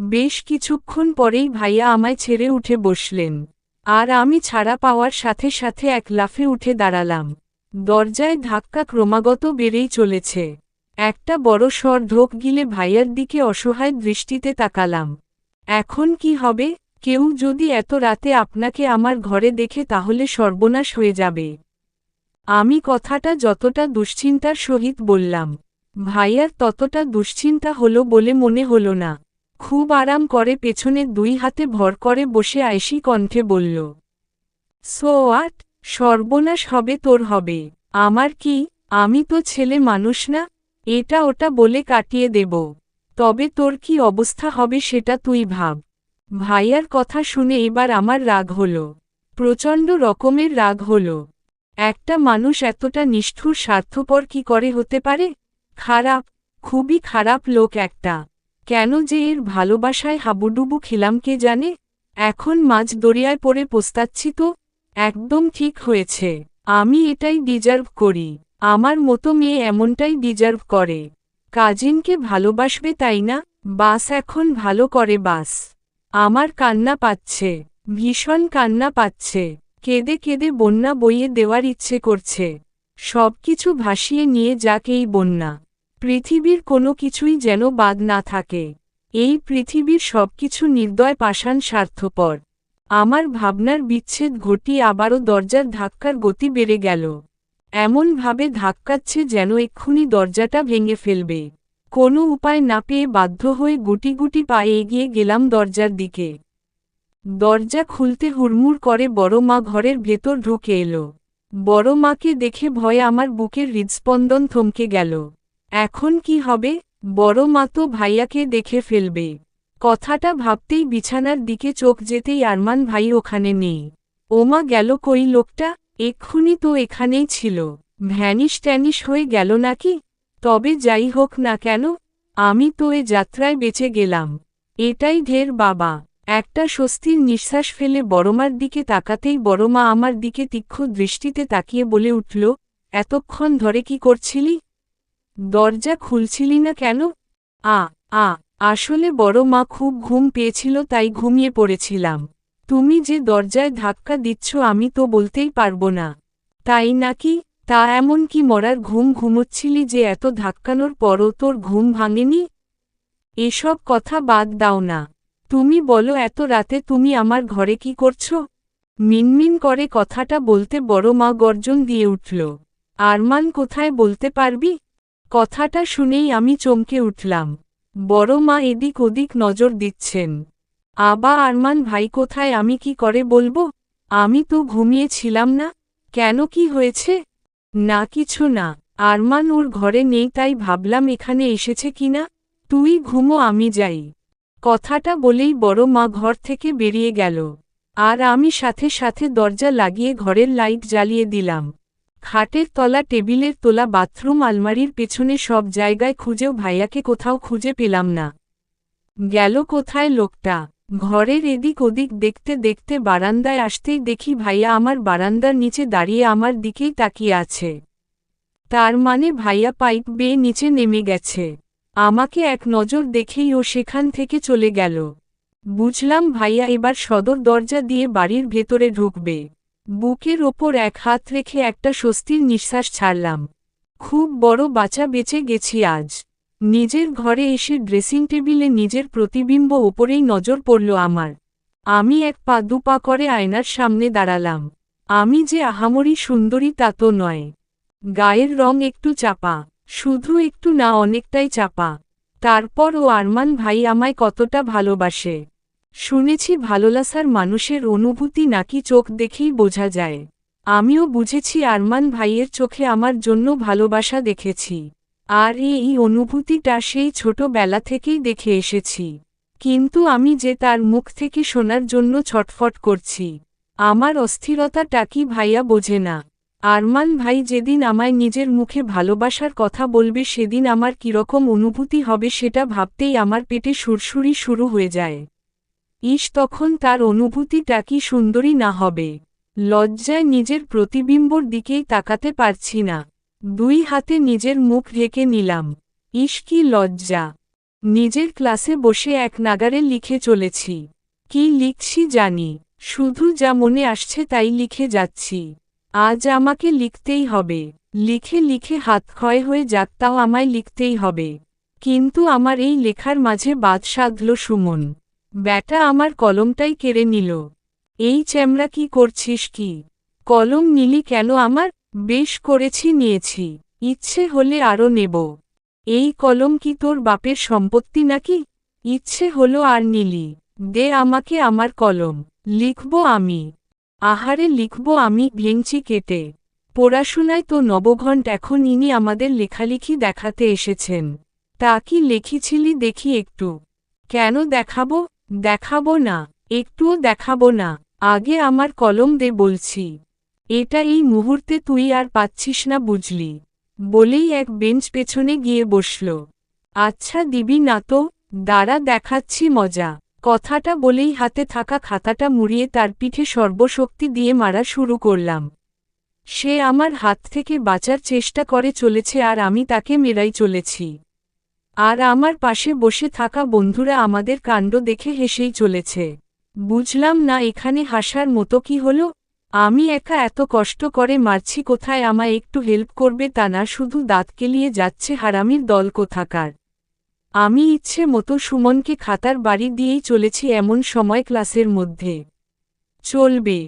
বেশ কিছুক্ষণ পরেই ভাইয়া আমায় ছেড়ে উঠে বসলেন। আর আমি ছাড়া পাওয়ার সাথে সাথে এক লাফে উঠে দাঁড়ালাম। দরজায় ধাক্কা ক্রমাগত বেড়েই চলেছে। একটা বড় স্বর ঢোক গিলে ভাইয়ার দিকে অসহায় দৃষ্টিতে তাকালাম। এখন কি হবে? কেউ যদি এত রাতে আপনাকে আমার ঘরে দেখে তাহলে সর্বনাশ হয়ে যাবে। আমি কথাটা যতটা দুশ্চিন্তার সহিত বললাম, ভাইয়ার ততটা দুশ্চিন্তা হলো বলে মনে হলো না। খুব আরাম করে পেছনে দুই হাতে ভর করে বসে আয়েশি কণ্ঠে বলল, সো হোয়াট? সর্বনাশ হবে তোর হবে। আমার কি? আমি তো ছেলে মানুষ না? এটা ওটা বলে কাটিয়ে দেব। তবে তোর কি অবস্থা হবে সেটা তুই ভাব। ভাইয়ার কথা শুনে এবার আমার রাগ হলো। প্রচণ্ড রকমের রাগ হলো। একটা মানুষ এতটা নিষ্ঠুর স্বার্থপর কি করে হতে পারে? খারাপ, খুবই খারাপ লোক একটা। কেন যে এর ভালোবাসায় হাবুডুবু খেলাম কে জানে? এখন মাঝ দরিয়ায় পড়ে পস্তাচ্ছি তো। একদম ঠিক হয়েছে। আমি এটাই ডিজার্ভ করি। আমার মতো মেয়ে এমনটাই ডিজার্ভ করে। কাজিনকে ভালোবাসবে তাই না? বাস এখন ভালো করে বাস। আমার কান্না পাচ্ছে, ভীষণ কান্না পাচ্ছে। কেঁদে কেঁদে বন্যা বইয়ে দেওয়ার ইচ্ছে করছে। সব কিছু ভাসিয়ে নিয়ে যাক এই বন্যা। পৃথিবীর কোনো কিছুই যেন বাদ না থাকে। এই পৃথিবীর সবকিছু নির্দয় পাষাণ স্বার্থপর। আমার ভাবনার বিচ্ছেদ ঘটিয়ে আবারও দরজার ধাক্কার গতি বেড়ে গেল। এমনভাবে ধাক্কাচ্ছে যেন এক্ষুনি দরজাটা ভেঙে ফেলবে। কোনো উপায় না পেয়ে বাধ্য হয়ে গুটি গুটি পায়ে এগিয়ে গেলাম দরজার দিকে। দরজা খুলতে হুড়মুড় করে বড় মা ঘরের ভেতর ঢুকে এলো। বড় মাকে দেখে ভয়ে আমার বুকের হৃদস্পন্দন থমকে গেল। এখন কি হবে? বড় মা তো ভাইয়াকে দেখে ফেলবে। কথাটা ভাবতেই বিছানার দিকে চোখ যেতেই আরমান ভাই ওখানে নেই। ওমা গেল কই লোকটা? এক্ষুনি তো এখানেই ছিল। ভ্যানিশ ট্যানিশ হয়ে গেল নাকি? তবে যাই হোক না কেন, আমি তো এ যাত্রায় বেঁচে গেলাম। এটাই ঢের বাবা। একটা স্বস্তির নিঃশ্বাস ফেলে বড়মার দিকে তাকাতেই বড়মা আমার দিকে তীক্ষ্ণ দৃষ্টিতে তাকিয়ে বলে উঠল, এতক্ষণ ধরে কি করছিলি? দরজা খুলছিলি না কেন? আসলে বড় মা খুব ঘুম পেয়েছিল তাই ঘুমিয়ে পড়েছিলাম। তুমি যে দরজায় ধাক্কা দিচ্ছ আমি তো বলতেই পারবো না। তাই নাকি? তা এমন কি মরার ঘুম ঘুমোচ্ছিলি যে এত ধাক্কানোর পরও তোর ঘুম ভাঙেনি? এসব কথা বাদ দাও না। তুমি বলো এত রাতে তুমি আমার ঘরে কি করছো? মিনমিন করে কথাটা বলতে বড় মা গর্জন দিয়ে উঠল। আরমান কোথায় বলতে পারবি? কথাটা শুনেই আমি চমকে উঠলাম। বড় মা এদিক ওদিক নজর দিচ্ছেন। আরমান ভাই কোথায় আমি কি করে বলবো? আমি তো ঘুমিয়েছিলাম না। কেন কি হয়েছে? না কিছু না। আরমান ওর ঘরে নেই তাই ভাবলাম এখানে এসেছে কিনা। তুই ঘুমো আমি যাই। কথাটা বলেই বড় মা ঘর থেকে বেরিয়ে গেল। আর আমি সাথে সাথে দরজা লাগিয়ে ঘরের লাইট জ্বালিয়ে দিলাম। খাটের তলা টেবিলের তোলা বাথরুম আলমারির পেছনে সব জায়গায় খুঁজেও ভাইয়াকে কোথাও খুঁজে পেলাম না। গেল কোথায় লোকটা? ঘরের এদিক ওদিক দেখতে দেখতে বারান্দায় আসতেই দেখি ভাইয়া আমার বারান্দার নিচে দাঁড়িয়ে আমার দিকেই তাকিয়ে আছে। তার মানে ভাইয়া পাইপ বেয়ে নিচে নেমে গেছে। আমাকে এক নজর দেখেই ও সেখান থেকে চলে গেল। বুঝলাম ভাইয়া এবার সদর দরজা দিয়ে বাড়ির ভেতরে ঢুকবে। বুকের ওপর এক হাত রেখে একটা স্বস্তির নিঃশ্বাস ছাড়লাম। খুব বড় বাঁচা বেঁচে গেছি আজ। নিজের ঘরে এসে ড্রেসিং টেবিলে নিজের প্রতিবিম্ব ওপরেই নজর পড়ল আমার। আমি এক পা দুপা করে আয়নার সামনে দাঁড়ালাম। আমি যে আহামরি সুন্দরী তা তো নয়। গায়ের রং একটু চাপা, শুধু একটু না অনেকটাই চাপা। তারপর ও আরমান ভাই আমায় কতটা ভালোবাসে। শুনেছি ভালোবাসার মানুষের অনুভূতি নাকি চোখ দেখেই বোঝা যায়। আমিও বুঝেছি আরমান ভাইয়ের চোখে আমার জন্য ভালোবাসা দেখেছি। আর এই অনুভূতিটা সেই ছোটবেলা থেকেই দেখে এসেছি। কিন্তু আমি যে তার মুখ থেকে শোনার জন্য ছটফট করছি। আমার অস্থিরতাটা কি ভাইয়া বোঝে না। আরমান ভাই যেদিন আমায় নিজের মুখে ভালোবাসার কথা বলবে সেদিন আমার কিরকম অনুভূতি হবে সেটা ভাবতেই আমার পেটে সুরসুরি শুরু হয়ে যায়। তখন তার অনুভূতিটা কি সুন্দরী না হবে। লজ্জায় নিজের প্রতিবিম্বর দিকেই তাকাতে পারছি না। দুই হাতে নিজের মুখ ঢেকে নিলাম। কি লজ্জা! নিজের ক্লাসে বসে এক নাগারে লিখে চলেছি। কি লিখছি জানি, শুধু যা মনে আসছে তাই লিখে যাচ্ছি। আজ আমাকে লিখতেই হবে। লিখে লিখে হাত ক্ষয় হয়ে যাক, তাও আমায় লিখতেই হবে। কিন্তু আমার এই লেখার মাঝে বাদ সাধল সুমন। ব্যাটা আমার কলমটাই কেড়ে নিল। এই চ্যামড়া কি করছিস কি? কলম নিলি কেন আমার? বেশ করেছি, নিয়েছি, ইচ্ছে হলে আরও নেব। এই কলম কি তোর বাপের সম্পত্তি নাকি? ইচ্ছে হলো আর নিলি, দে আমাকে আমার কলম, লিখব আমি। আহারে লিখব আমি, ভেঙচি কেটে। পড়াশোনায় তো নবঘণ্ট, এখন ইনি আমাদের লেখালেখি দেখাতে এসেছেন। তা কি লিখেছিলি দেখি একটু? কেন দেখাবো? দেখাবো না, একটুও দেখাবো না। আগে আমার কলম দে বলছি। এটা এই মুহূর্তে তুই আর পাচ্ছিস না বুঝলি? বলেই এক বেঞ্চ পেছনে গিয়ে বসল। আচ্ছা দিবি না তো? দাঁড়া দেখাচ্ছি মজা। কথাটা বলেই হাতে থাকা খাতাটা মুড়িয়ে তার পিঠে সর্বশক্তি দিয়ে মারা শুরু করলাম। সে আমার হাত থেকে বাঁচার চেষ্টা করে চলেছে আর আমি তাকে মেরাই চলেছি। আর আমার পাশে বসে থাকা বন্ধুরা আমাদের কাণ্ড দেখে হেসেই চলেছে। বুঝলাম না এখানে হাসার মতো কি হলো? আমি একা এত কষ্ট করে মারছি, কোথায় আমায় একটু হেল্প করবে তা না, শুধু দাঁত কেলিয়ে যাচ্ছে হারামির দল কোথাকার। আমি ইচ্ছে মতো সুমনকে খাতার বাড়ি দিয়েই চলেছি, এমন সময় ক্লাসের মধ্যে চলবে।